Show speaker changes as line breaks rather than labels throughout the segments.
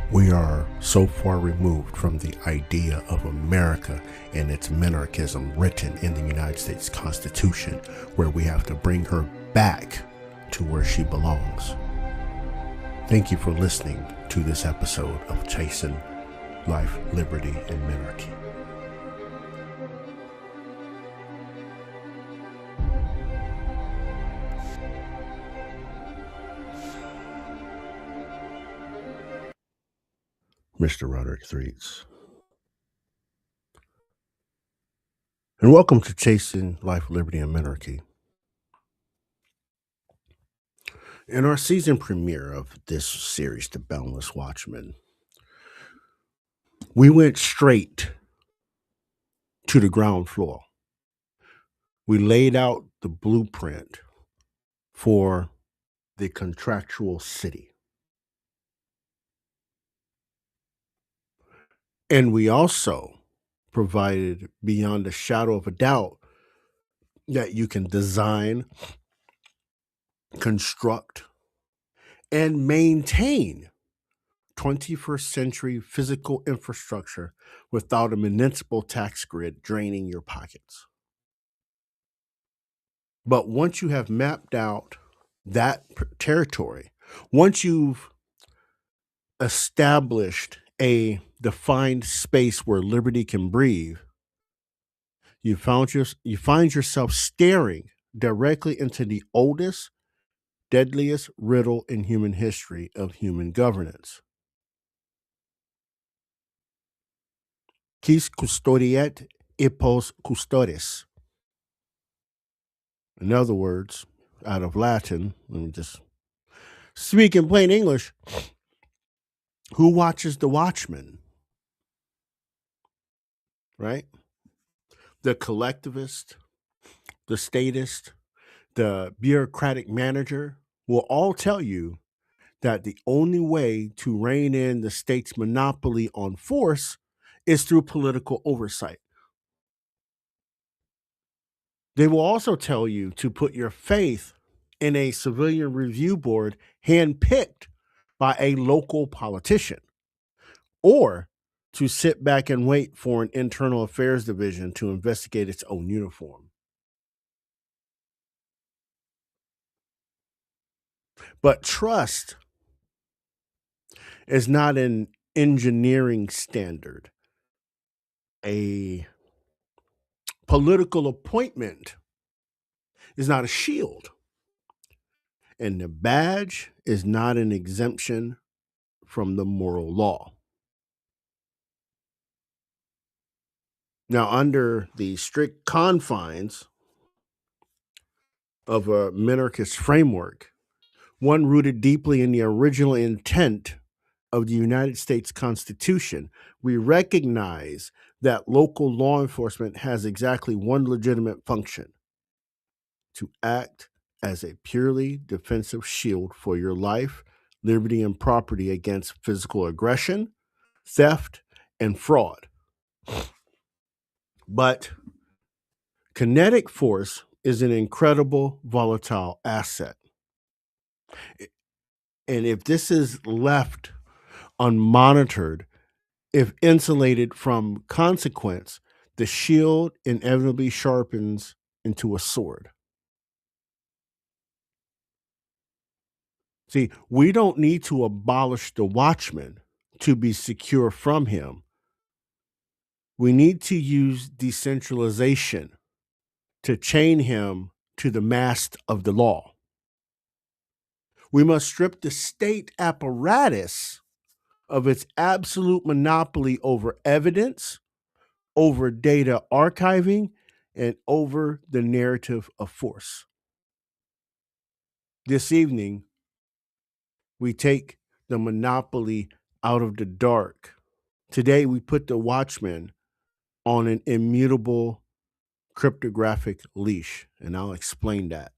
We are so far removed from the idea of America and its minarchism written in the United States Constitution, where we have to bring her back to where she belongs. Thank you for listening to this episode of Chasing Life, Liberty, and Minarchy. Mr. Roderick Threets. And welcome to Chasing Life, Liberty, and Minarchy. In our season premiere of this series, The Boundless Watchman, we went straight to the ground floor. We laid out the blueprint for the contractual city. And we also provided, beyond a shadow of a doubt, that you can design, construct, and maintain 21st century physical infrastructure without a municipal tax grid draining your pockets. But once you have mapped out that territory, once you've established a defined space where liberty can breathe, you find yourself staring directly into the oldest, deadliest riddle in human history of human governance. Quis custodiet ipos custodes. In other words, out of Latin, let me just speak in plain English, who watches the watchman? Right? The collectivist, the statist, the bureaucratic manager will all tell you that the only way to rein in the state's monopoly on force is through political oversight. They will also tell you to put your faith in a civilian review board handpicked by a local politician, or to sit back and wait for an internal affairs division to investigate its own uniform. But trust is not an engineering standard. A political appointment is not a shield. And the badge is not an exemption from the moral law. Now, under the strict confines of a minarchist framework, one rooted deeply in the original intent of the United States Constitution, we recognize that local law enforcement has exactly one legitimate function: to act as a purely defensive shield for your life, liberty, and property against physical aggression, theft, and fraud. But kinetic force is an incredible volatile asset. And if this is left unmonitored, if insulated from consequence, the shield inevitably sharpens into a sword. See, we don't need to abolish the watchman to be secure from him. We need to use decentralization to chain him to the mast of the law. We must strip the state apparatus of its absolute monopoly over evidence, over data archiving, and over the narrative of force. This evening, we take the monopoly out of the dark. Today, we put the watchman on an immutable cryptographic leash, and I'll explain that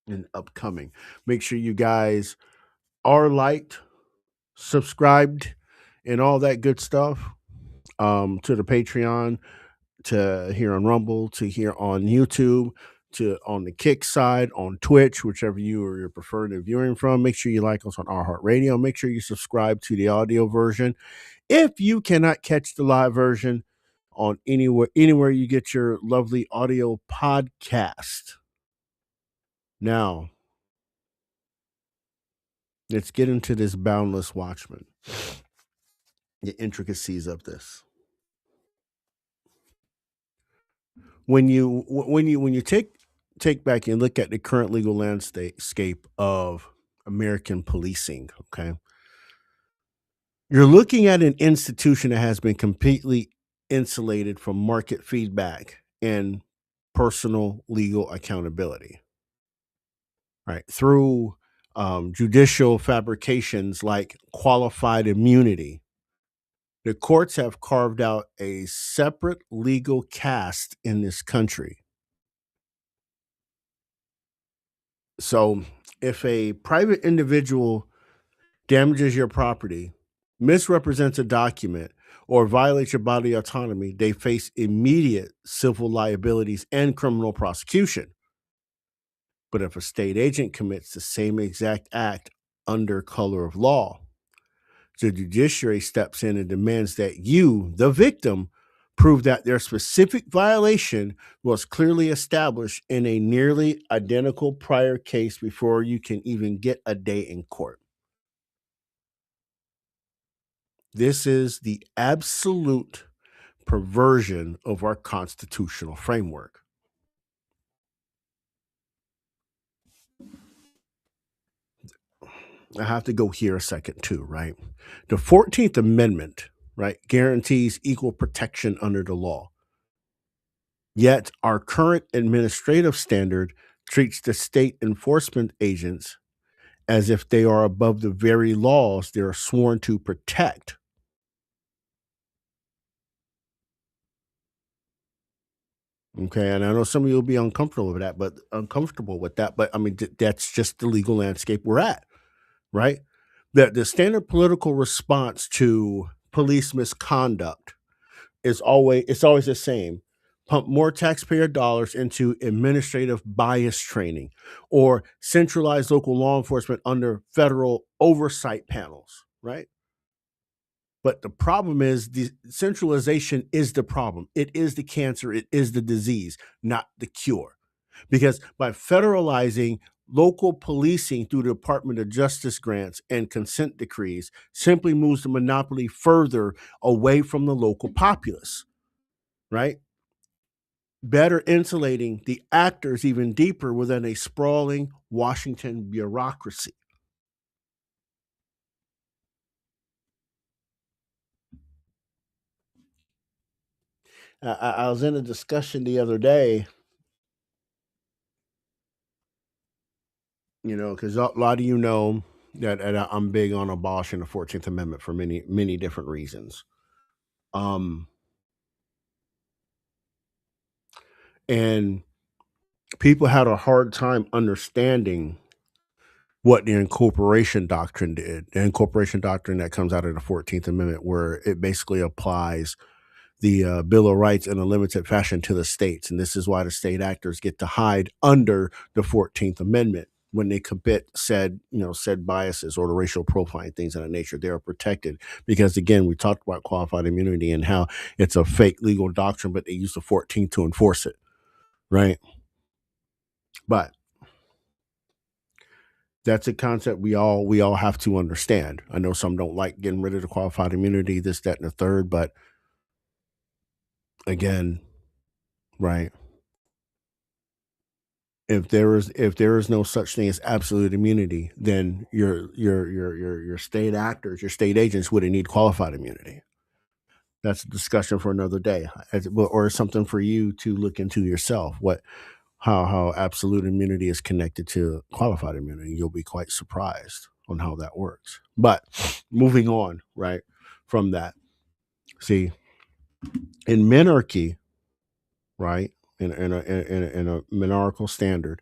in upcoming. Make sure you guys are liked, subscribed, and all that good stuff to the Patreon, to here on Rumble, to here on YouTube, to on the Kick side, on Twitch, whichever you or your preferred viewing from. Make sure you like us on iHeartRadio. Make sure you subscribe to the audio version. If you cannot catch the live version on anywhere you get your lovely audio podcast. Now, let's get into this Boundless Watchman, the intricacies of this. When you take back and look at the current legal landscape of American policing, okay, you're looking at an institution that has been completely insulated from market feedback and personal legal accountability, right? Through judicial fabrications like qualified immunity, the courts have carved out a separate legal caste in this country. So if a private individual damages your property, misrepresents a document, or violates your bodily autonomy, they face immediate civil liabilities and criminal prosecution. But if a state agent commits the same exact act under color of law, the judiciary steps in and demands that you, the victim, prove that their specific violation was clearly established in a nearly identical prior case before you can even get a day in court. This is the absolute perversion of our constitutional framework. I have to go here a second too, right? The 14th Amendment, right, guarantees equal protection under the law. Yet our current administrative standard treats the state enforcement agents as if they are above the very laws they are sworn to protect. Okay, and I know some of you will be uncomfortable with that, but I mean that's just the legal landscape we're at, right? The standard political response to police misconduct it's always the same. Pump more taxpayer dollars into administrative bias training or centralize local law enforcement under federal oversight panels, right? But the problem is the centralization is the problem. It is the cancer, it is the disease, not the cure. Because by federalizing local policing through the Department of Justice grants and consent decrees simply moves the monopoly further away from the local populace, right? Better insulating the actors even deeper within a sprawling Washington bureaucracy. I was in a discussion the other day, because a lot of that I'm big on abolishing the 14th Amendment for many, many different reasons. Um, and people had a hard time understanding what the incorporation doctrine did. The incorporation doctrine that comes out of the 14th Amendment, where it basically applies the Bill of Rights in a limited fashion to the states. And this is why the state actors get to hide under the 14th Amendment when they commit said biases or the racial profiling, things of that nature. They are protected because, again, we talked about qualified immunity and how it's a fake legal doctrine, but they use the 14th to enforce it, right? But that's a concept we all have to understand. I know some don't like getting rid of the qualified immunity, this, that, and the third, but again, right? If there is no such thing as absolute immunity, then your state actors, your state agents wouldn't need qualified immunity. That's a discussion for another day, or something for you to look into yourself. How absolute immunity is connected to qualified immunity. You'll be quite surprised on how that works. But moving on, right, from that, see, in Minarchy, right, in a monarchical standard,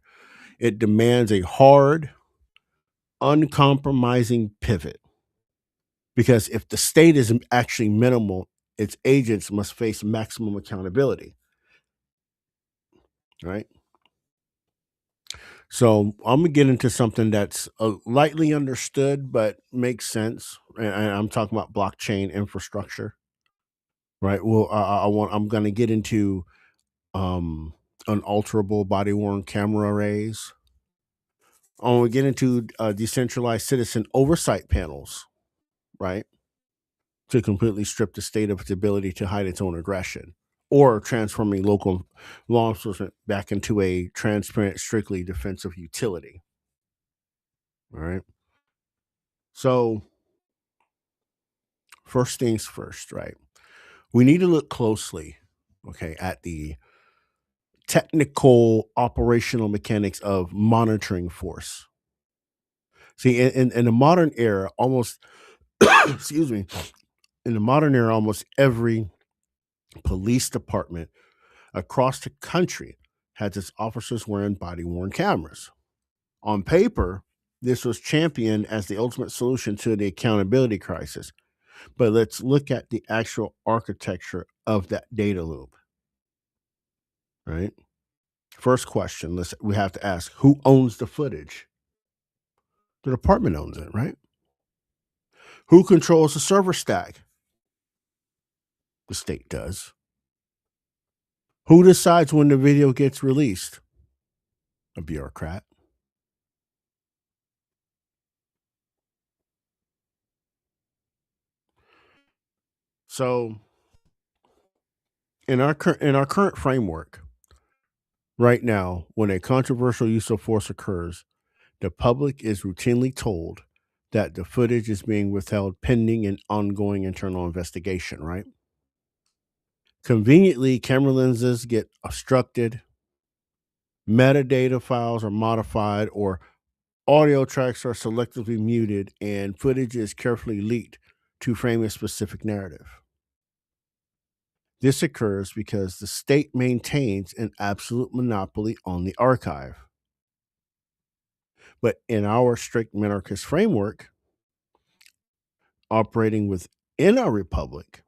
it demands a hard, uncompromising pivot. Because if the state is actually minimal, its agents must face maximum accountability, right? So I'm gonna get into something that's lightly understood but makes sense, and I'm talking about blockchain infrastructure, right? Well, I'm gonna get into um, unalterable body worn camera arrays. I want to get into decentralized citizen oversight panels, right? To completely strip the state of its ability to hide its own aggression, or transforming local law enforcement back into a transparent, strictly defensive utility. All right. So, first things first, right? We need to look closely, okay, at the technical operational mechanics of monitoring force. See, in the modern era, almost, excuse me, in the modern era, almost every police department across the country has its officers wearing body worn cameras. On paper, this was championed as the ultimate solution to the accountability crisis. But let's look at the actual architecture of that data loop, right? First question, we have to ask, who owns the footage? The department owns it, right? Who controls the server stack? The state does. Who decides when the video gets released? A bureaucrat. So, in our current framework, right now, when a controversial use of force occurs, the public is routinely told that the footage is being withheld pending an ongoing internal investigation, right? Conveniently, camera lenses get obstructed, metadata files are modified, or audio tracks are selectively muted, and footage is carefully leaked to frame a specific narrative. This occurs because the state maintains an absolute monopoly on the archive. But in our strict minarchist framework, operating within our republic,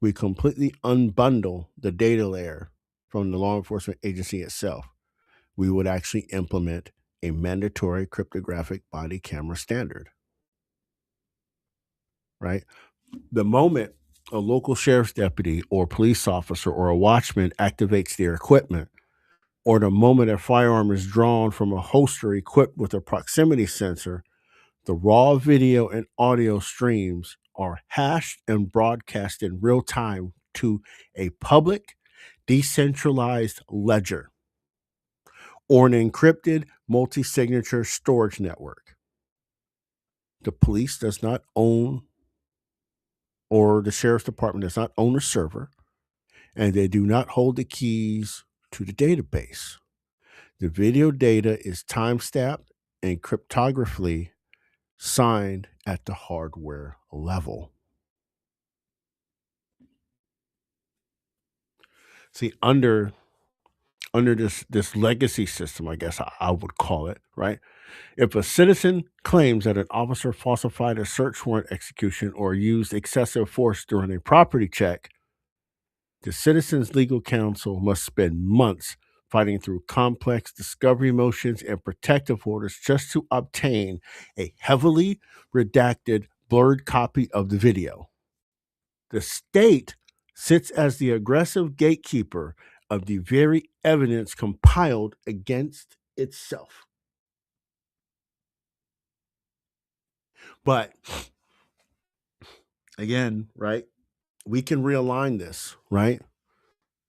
we completely unbundle the data layer from the law enforcement agency itself. We would actually implement a mandatory cryptographic body camera standard, right? The moment a local sheriff's deputy or police officer or a watchman activates their equipment, or the moment a firearm is drawn from a holster equipped with a proximity sensor, the raw video and audio streams are hashed and broadcast in real time to a public, decentralized ledger or an encrypted multi signature storage network. The police does not own, or the sheriff's department does not own a server, and they do not hold the keys to the database. The video data is time stamped and cryptographically signed at the hardware level. See, under this legacy system, I guess I would call it, right? If a citizen claims that an officer falsified a search warrant execution or used excessive force during a property check, the citizen's legal counsel must spend months fighting through complex discovery motions and protective orders just to obtain a heavily redacted, blurred copy of the video. The state sits as the aggressive gatekeeper of the very evidence compiled against itself. But again, right, we can realign this, right?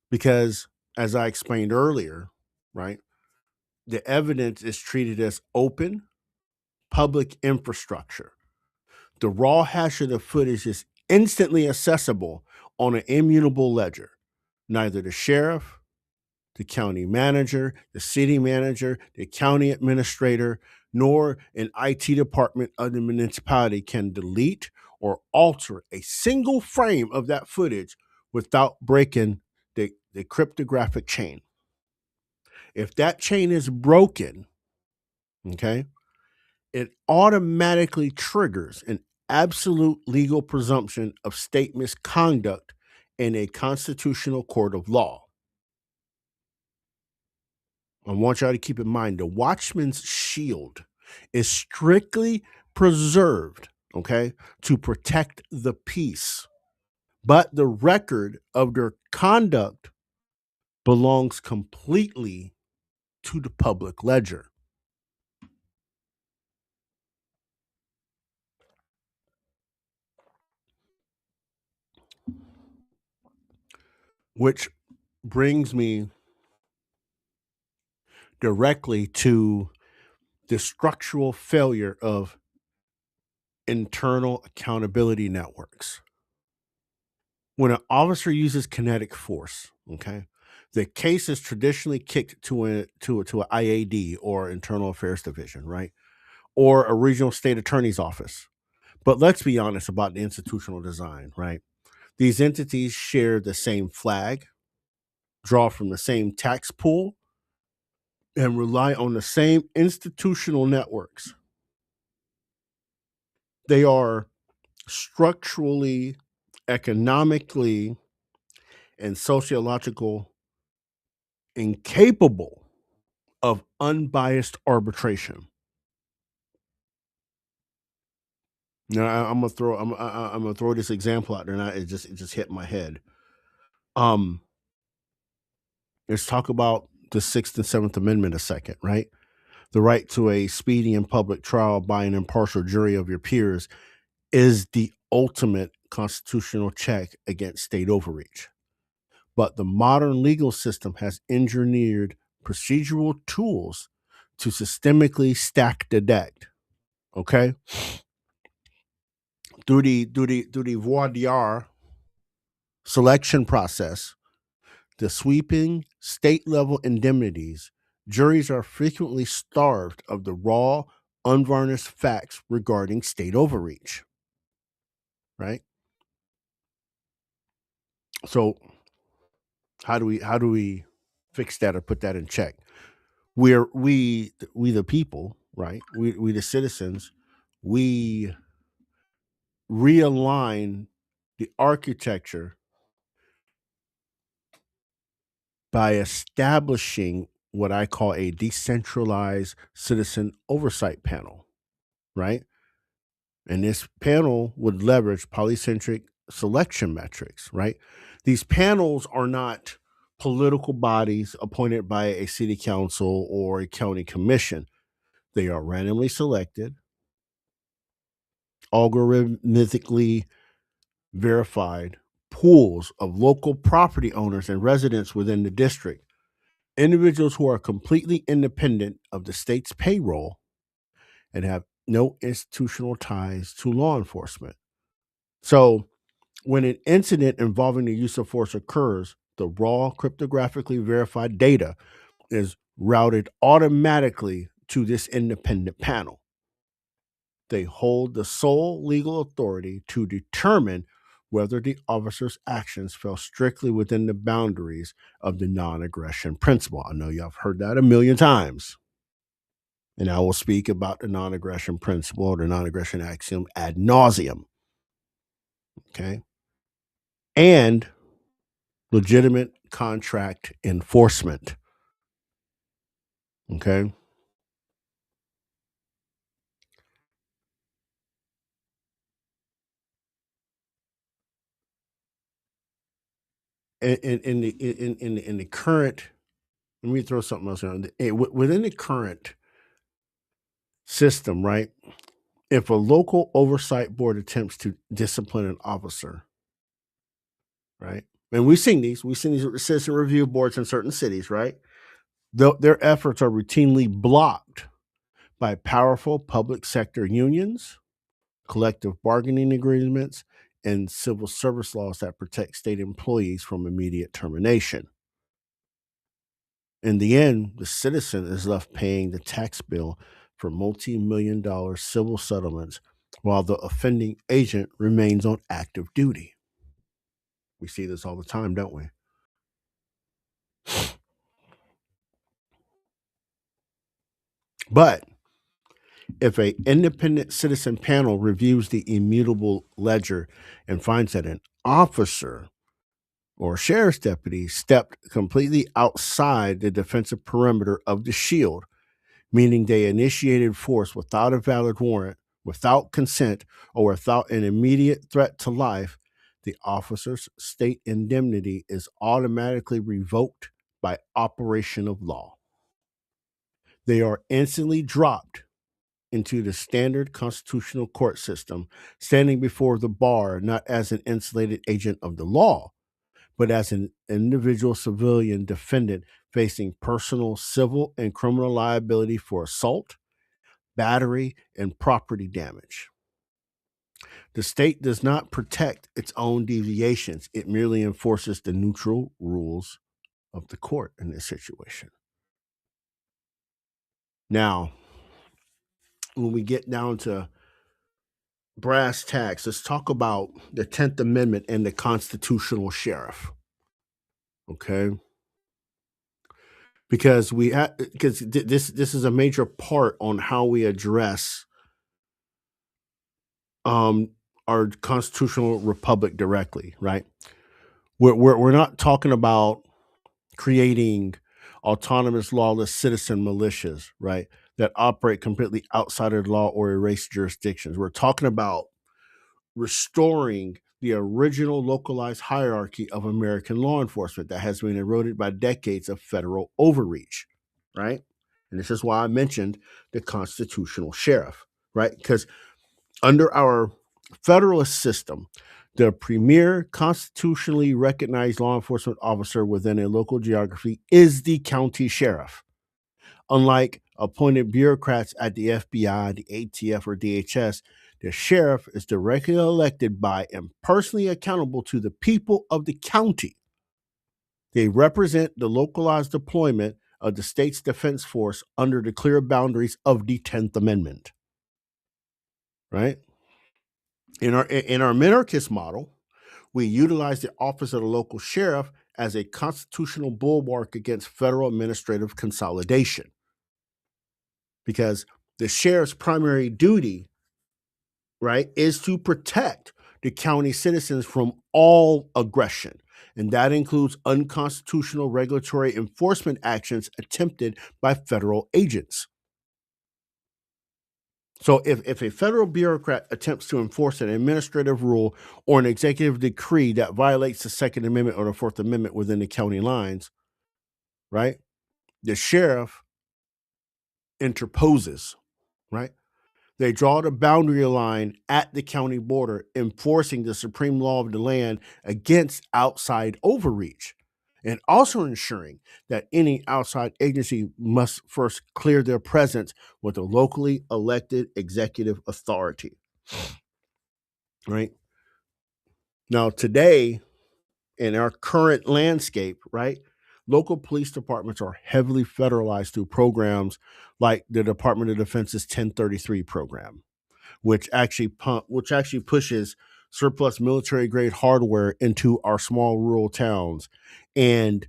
Because as I explained earlier, right, the evidence is treated as open public infrastructure. The raw hash of the footage is instantly accessible on an immutable ledger. Neither the sheriff, the county manager, the city manager, the county administrator, nor an IT department of the municipality can delete or alter a single frame of that footage without breaking the cryptographic chain. If that chain is broken, okay, it automatically triggers an absolute legal presumption of state misconduct in a constitutional court of law. I want y'all to keep in mind the watchman's shield is strictly preserved, okay, to protect the peace. But the record of their conduct belongs completely to the public ledger, which brings me directly to the structural failure of internal accountability networks. When an officer uses kinetic force, okay, the case is traditionally kicked to an IAD or Internal Affairs Division, right, or a regional state attorney's office. But let's be honest about the institutional design, right? These entities share the same flag, draw from the same tax pool, and rely on the same institutional networks. They are structurally, economically, and sociological incapable of unbiased arbitration. Now I'm gonna throw I'm gonna throw this example out there, and it just hit my head. Um, let's talk about the Sixth and Seventh Amendment a second, right? The right to a speedy and public trial by an impartial jury of your peers is the ultimate constitutional check against state overreach. But the modern legal system has engineered procedural tools to systemically stack the deck. Okay, through the voir dire selection process, the sweeping state level indemnities, juries are frequently starved of the raw, unvarnished facts regarding state overreach. Right. So how do we fix that or put that in check? We the people, right? We the citizens, we realign the architecture by establishing what I call a decentralized citizen oversight panel, right? And this panel would leverage polycentric selection metrics, right? These panels are not political bodies appointed by a city council or a county commission. They are randomly selected, algorithmically verified pools of local property owners and residents within the district, individuals who are completely independent of the state's payroll and have no institutional ties to law enforcement. So, when an incident involving the use of force occurs, the raw cryptographically verified data is routed automatically to this independent panel. They hold the sole legal authority to determine whether the officer's actions fell strictly within the boundaries of the non aggression principle. I know y'all have heard that a million times. And I will speak about the non aggression principle or the non aggression axiom ad nauseum. Okay. And legitimate contract enforcement. Okay. In the current, let me throw something else around. Within the current system, right? If a local oversight board attempts to discipline an officer, right? And we've seen these citizen review boards in certain cities, right? Their efforts are routinely blocked by powerful public sector unions, collective bargaining agreements, and civil service laws that protect state employees from immediate termination. In the end, the citizen is left paying the tax bill for multi-million-dollar civil settlements while the offending agent remains on active duty. We see this all the time, don't we? But if a independent citizen panel reviews the immutable ledger and finds that an officer or sheriff's deputy stepped completely outside the defensive perimeter of the shield, meaning they initiated force without a valid warrant, without consent, or without an immediate threat to life, the officer's state indemnity is automatically revoked by operation of law. They are instantly dropped into the standard constitutional court system, standing before the bar not as an insulated agent of the law, but as an individual civilian defendant facing personal, civil, and criminal liability for assault, battery, and property damage. The state does not protect its own deviations, it merely enforces the neutral rules of the court in this situation. Now, when we get down to brass tacks, let's talk about the 10th Amendment and the constitutional sheriff. Okay? Because this is a major part on how we address our constitutional republic directly, right? We're not talking about creating autonomous, lawless citizen militias, right, that operate completely outside of the law or erase jurisdictions. We're talking about restoring the original localized hierarchy of American law enforcement that has been eroded by decades of federal overreach, right? And this is why I mentioned the constitutional sheriff, right? Because under our federalist system, the premier constitutionally recognized law enforcement officer within a local geography is the county sheriff. Unlike appointed bureaucrats at the FBI, the ATF, or DHS, the sheriff is directly elected by and personally accountable to the people of the county. They represent the localized deployment of the state's defense force under the clear boundaries of the 10th Amendment. Right? In our minarchist model, we utilize the office of the local sheriff as a constitutional bulwark against federal administrative consolidation. Because the sheriff's primary duty, right, is to protect the county citizens from all aggression. And that includes unconstitutional regulatory enforcement actions attempted by federal agents. So if a federal bureaucrat attempts to enforce an administrative rule or an executive decree that violates the Second Amendment or the Fourth Amendment within the county lines, right, the sheriff interposes, right? They draw the boundary line at the county border, enforcing the supreme law of the land against outside overreach, and also ensuring that any outside agency must first clear their presence with a locally elected executive authority. Right? Now, today, in our current landscape, right, local police departments are heavily federalized through programs like the Department of Defense's 1033 program, which actually pushes surplus military grade hardware into our small rural towns, and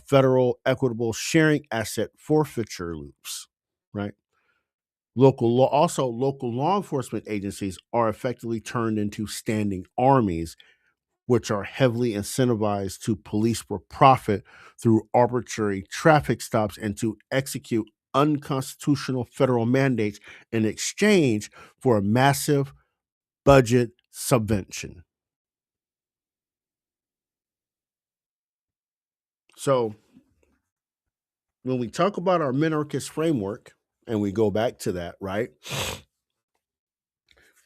federal equitable sharing asset forfeiture loops, right? Local law enforcement agencies are effectively turned into standing armies, which are heavily incentivized to police for profit through arbitrary traffic stops and to execute unconstitutional federal mandates in exchange for a massive budget subvention. So, when we talk about our minarchist framework, and we go back to that, right,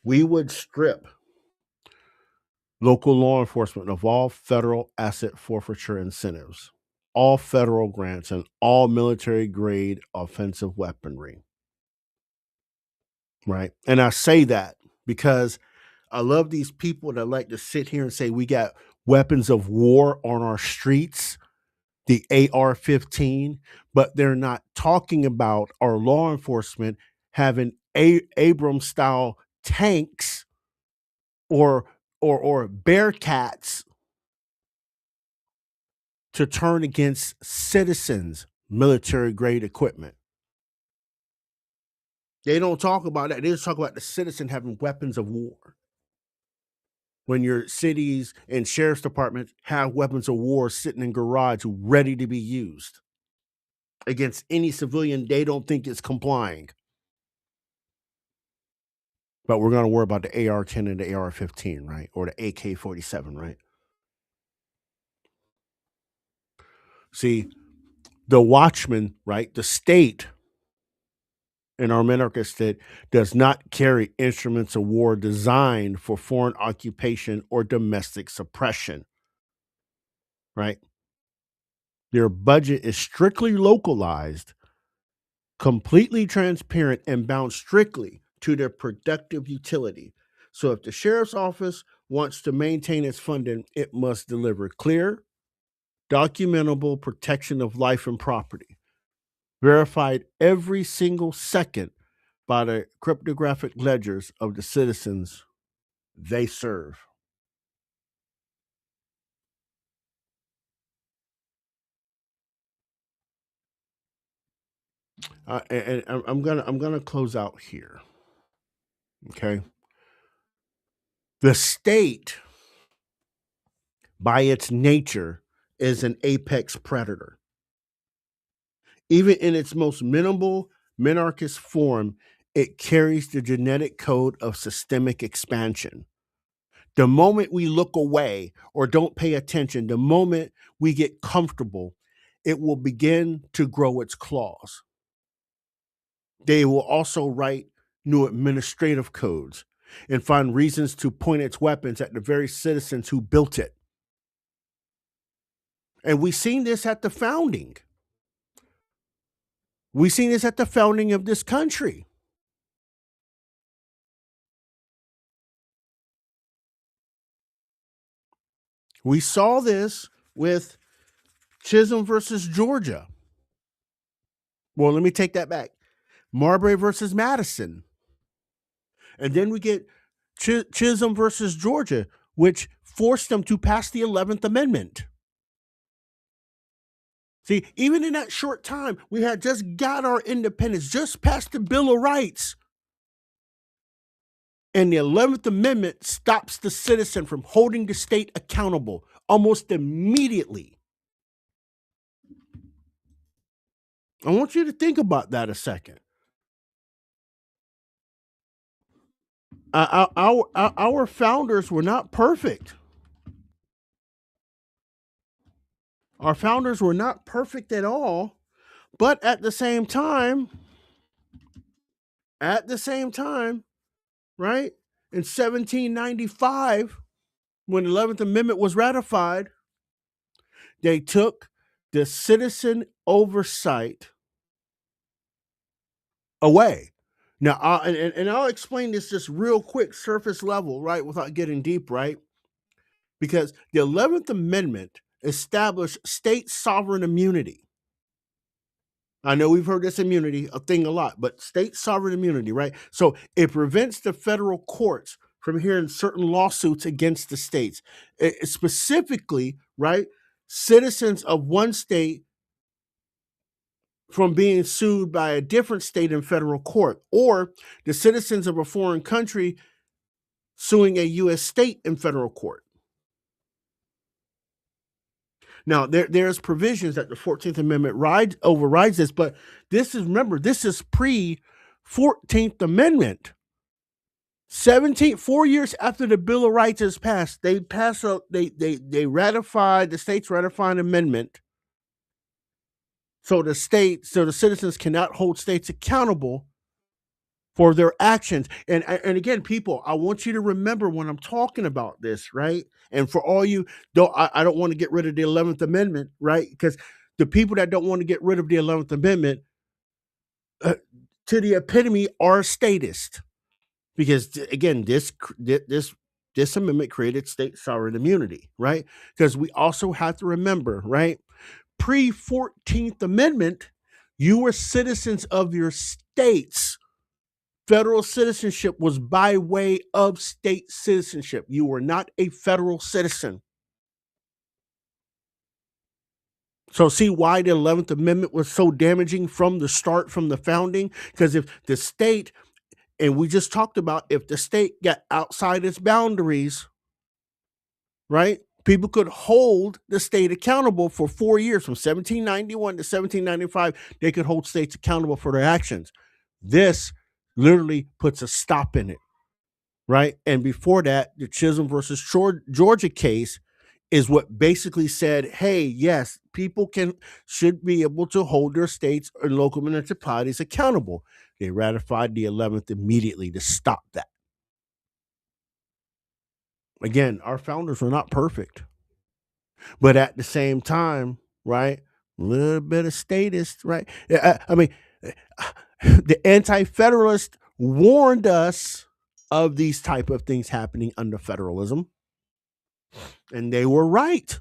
we would strip local law enforcement of all federal asset forfeiture incentives, all federal grants, and all military grade offensive weaponry. Right. And I say that because I love these people that like to sit here and say we got weapons of war on our streets, the AR-15, but they're not talking about our law enforcement having Abrams style tanks or Bearcats to turn against citizens' military grade equipment. They don't talk about that. They just talk about the citizen having weapons of war. when your cities and sheriff's departments have weapons of war sitting in garage ready to be used against any civilian they don't think is complying. But we're going to worry about the AR-10 and the AR-15, right? Or the AK-47, right? See, the watchman, right? The state in our Minarchy state does not carry instruments of war designed for foreign occupation or domestic suppression, right? Their budget is strictly localized, completely transparent, and bound strictly to their productive utility. So if the sheriff's office wants to maintain its funding, it must deliver clear, documentable protection of life and property, verified every single second by the cryptographic ledgers of the citizens they serve. And I'm gonna close out here. Okay, the state, by its nature, is an apex predator. Even in its most minimal minarchist form, it carries the genetic code of systemic expansion. The moment we look away or don't pay attention, the moment we get comfortable, it will begin to grow its claws. They will also write new administrative codes and find reasons to point its weapons at the very citizens who built it. And we've seen this at the founding. We've seen this at the founding of this country. We saw this with Chisholm versus Georgia. Well, let me take that back. Marbury versus Madison. And then we get Chisholm versus Georgia, which forced them to pass the 11th Amendment. See, even in that short time, we had just got our independence, just passed the Bill of Rights. And the 11th Amendment stops the citizen from holding the state accountable almost immediately. I want you to think about that a second. Our founders were not perfect. Our founders were not perfect at all, but at the same time, right? In 1795, when the 11th Amendment was ratified, they took the citizen oversight away. Now, I'll explain this just real quick, surface level, right, without getting deep, right? Because the 11th Amendment established state sovereign immunity. I know we've heard this immunity a thing a lot, but state sovereign immunity, right? So it prevents the federal courts from hearing certain lawsuits against the states. Specifically, right, citizens of one state from being sued by a different state in federal court, or the citizens of a foreign country suing a U.S. state in federal court. Now, there's provisions that the 14th Amendment overrides this, but this is pre-14th Amendment. 4 years after the Bill of Rights is passed, they ratified, the states ratified an amendment so the citizens cannot hold states accountable for their actions. And again, people, I want you to remember when I'm talking about this, right? And for all you, I don't want to get rid of the 11th Amendment, right? Because the people that don't want to get rid of the 11th Amendment, to the epitome, are statists. Because again, this amendment created state sovereign immunity, right? Because we also have to remember, right? Pre-14th Amendment, you were citizens of your states. Federal citizenship was by way of state citizenship. You were not a federal citizen. So see why the 11th Amendment was so damaging from the start, from the founding? Because if the state, and we just talked about, if the state got outside its boundaries, right? People could hold the state accountable for 4 years, from 1791 to 1795. They could hold states accountable for their actions. This literally puts a stop in it, right? And before that, the Chisholm versus Georgia case is what basically said, hey, yes, people should be able to hold their states and local municipalities accountable. They ratified the 11th immediately to stop that. Again, our founders were not perfect, but at the same time, right? A little bit of statist, right? I mean, the anti-federalists warned us of these type of things happening under federalism, and they were right.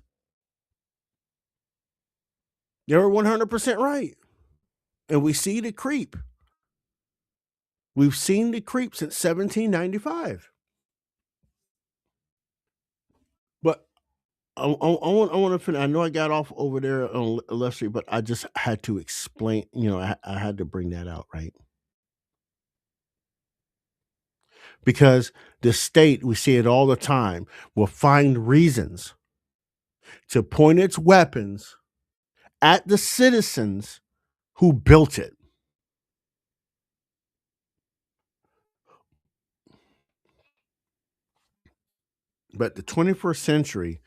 They were 100% right. And we see the creep. We've seen the creep since 1795. But I want to finish. I know I got off over there on Left Street, but I just had to explain. I had to bring that out, right? Because the state, we see it all the time, will find reasons to point its weapons at the citizens who built it. But the 21st century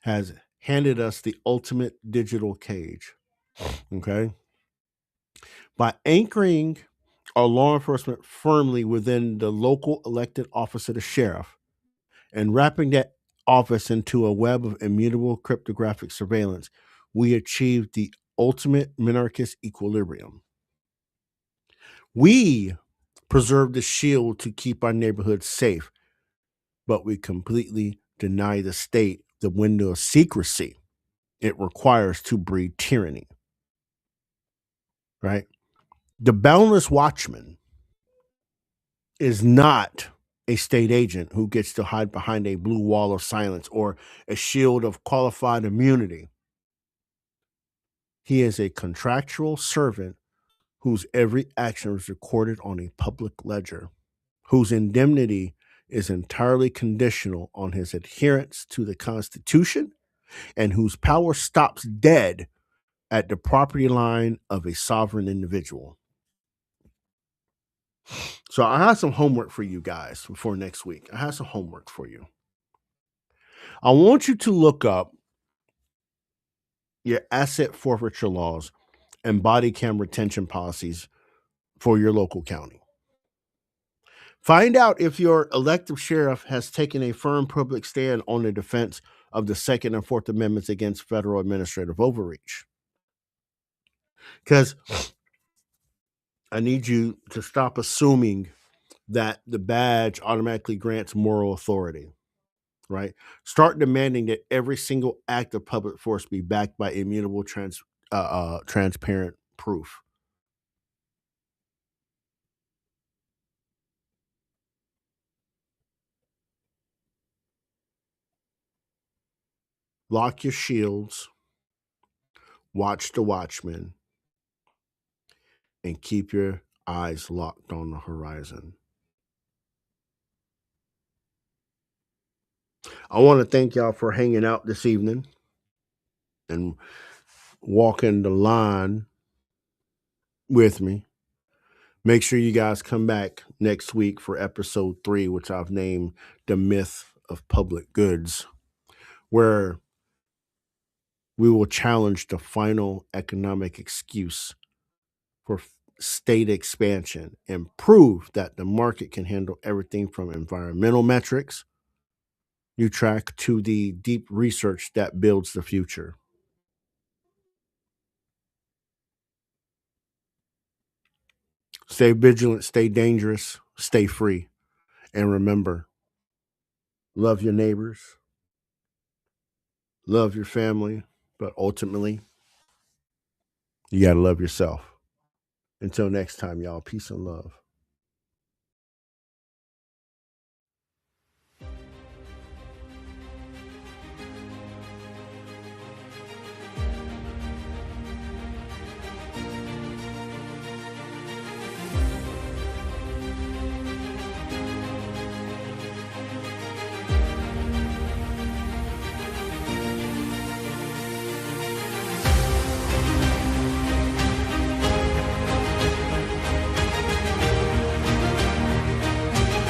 has handed us the ultimate digital cage. Okay. By anchoring our law enforcement firmly within the local elected office of the sheriff and wrapping that office into a web of immutable cryptographic surveillance, we achieved the ultimate minarchist equilibrium. We preserve the shield to keep our neighborhoods safe, but we completely deny the state the window of secrecy it requires to breed tyranny, right? The boundless watchman is not a state agent who gets to hide behind a blue wall of silence or a shield of qualified immunity. He is a contractual servant whose every action is recorded on a public ledger, whose indemnity is entirely conditional on his adherence to the Constitution, and whose power stops dead at the property line of a sovereign individual. So I have some homework for you guys before next week. I have some homework for you. I want you to look up your asset forfeiture laws and body cam retention policies for your local county. Find out if your elected sheriff has taken a firm public stand on the defense of the Second and Fourth Amendments against federal administrative overreach. Because I need you to stop assuming that the badge automatically grants moral authority, right? Start demanding that every single act of public force be backed by immutable, transparent proof. Lock your shields, watch the watchmen, and keep your eyes locked on the horizon. I want to thank y'all for hanging out this evening and walking the line with me. Make sure you guys come back next week for episode 3, which I've named The Myth of Public Goods, where we will challenge the final economic excuse for state expansion and prove that the market can handle everything from environmental metrics you track to the deep research that builds the future. Stay vigilant, stay dangerous, stay free. And remember, love your neighbors, love your family, but ultimately, you got to love yourself. Until next time, y'all, peace and love.